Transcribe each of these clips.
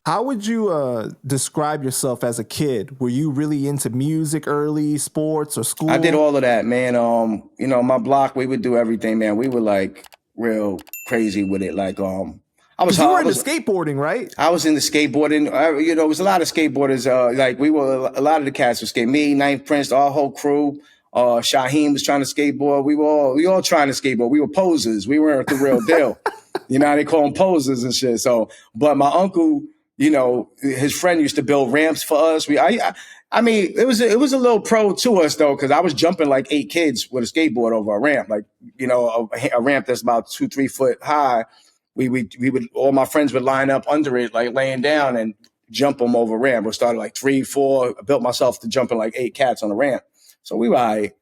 How would you describe yourself as a kid? Were you really into music early, sports, or school? I did all of that, man. My block, we would do everything, man. We were like real crazy with it. Like, I was, Because you were I into was, skateboarding, right? I was into skateboarding. It was a lot of skateboarders. Like we were, a lot of the cats were skating. Me, Ninth Prince, our whole crew. Shaheem was trying to skateboard. We all trying to skateboard. We were posers. We weren't the real deal. You know, they call them posers and shit. So, but my uncle, his friend used to build ramps for us. I mean, it was a little pro to us though, because I was jumping like 8 kids with a skateboard over a ramp, like a ramp that's about 2-3 foot high. We would all my friends would line up under it, like laying down and jump them over a ramp. We started like 3, 4. I built myself to jumping like 8 cats on a ramp. So we were all right.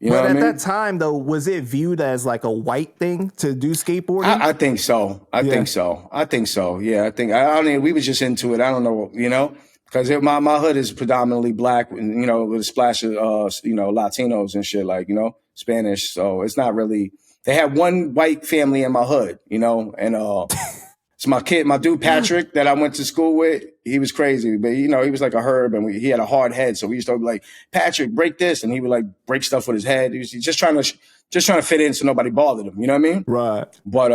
But at that time, though, was it viewed as like a white thing to do skateboarding? I think so. I think so. Yeah, I mean, we was just into it. I don't know, because my hood is predominantly black, and with a splash of Latinos and shit, like Spanish. So it's not really. They had one white family in my hood, and it's my dude Patrick that I went to school with. He was crazy, but he was like a herb, and he had a hard head. So we used to be like, Patrick, break this, and he would like break stuff with his head. He was just trying to fit in so nobody bothered him. You know what I mean? Right. But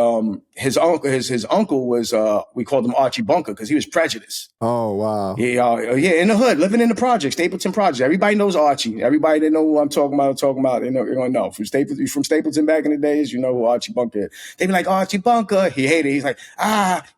his uncle was we called him Archie Bunker because he was prejudiced. Oh wow. Yeah, in the hood, living in the project, Stapleton Project. Everybody knows Archie. Everybody that know who I'm talking about. You're gonna know from Stapleton back in the days. You know who Archie Bunker is. They be like, Archie Bunker. He hated it. He's like,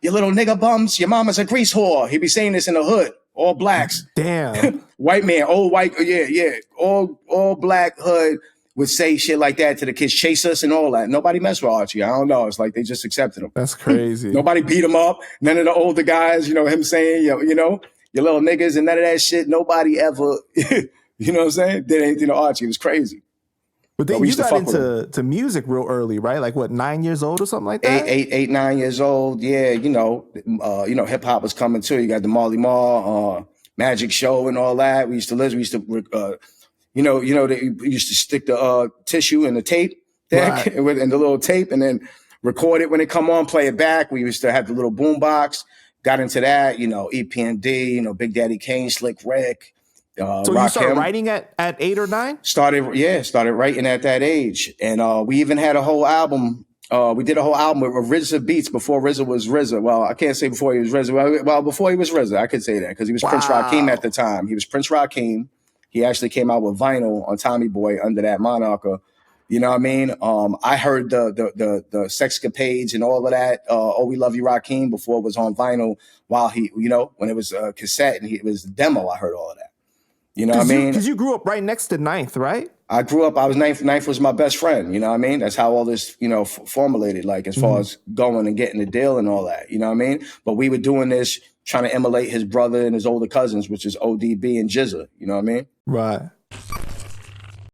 you little nigga bums. Your mama's a grease whore. He be saying this in the hood. All blacks. Damn. White man, old white. Yeah. All black hood would say shit like that to the kids, chase us and all that. Nobody messed with Archie. I don't know. It's like they just accepted him. That's crazy. Nobody beat him up. None of the older guys, him saying, your little niggas and none of that shit. Nobody ever, you know what I'm saying? Did anything to Archie. It was crazy. But then you got into music real early, right? Like what, 9 years old or something like that? 9 years old. Yeah, hip hop was coming too. You got the Marley Marl, Magic Show and all that. We used to they used to stick the tissue in the tape deck and the little tape and then record it when it come on, play it back. We used to have the little boom box, got into that, EPMD, Big Daddy Kane, Slick Rick. So you started writing at 8 or 9? Started writing at that age. And we even had a whole album. We did a whole album with RZA beats before RZA was RZA. Well, I can't say before he was RZA. Well, before he was RZA, I could say that because he was Prince Rakeem at the time. He was Prince Rakeem. He actually came out with vinyl on Tommy Boy under that moniker. You know what I mean? I heard the Sexcapades and all of that. Oh, We Love You, Rakeem, before it was on vinyl. While he, when it was a cassette and it was a demo, I heard all of that. You know what I mean? Because you grew up right next to Ninth, right? I grew up. I was Ninth. Ninth was my best friend. You know what I mean? That's how all this, formulated. Like as far as going and getting the deal and all that. You know what I mean? But we were doing this trying to emulate his brother and his older cousins, which is ODB and Jizza. You know what I mean? Right.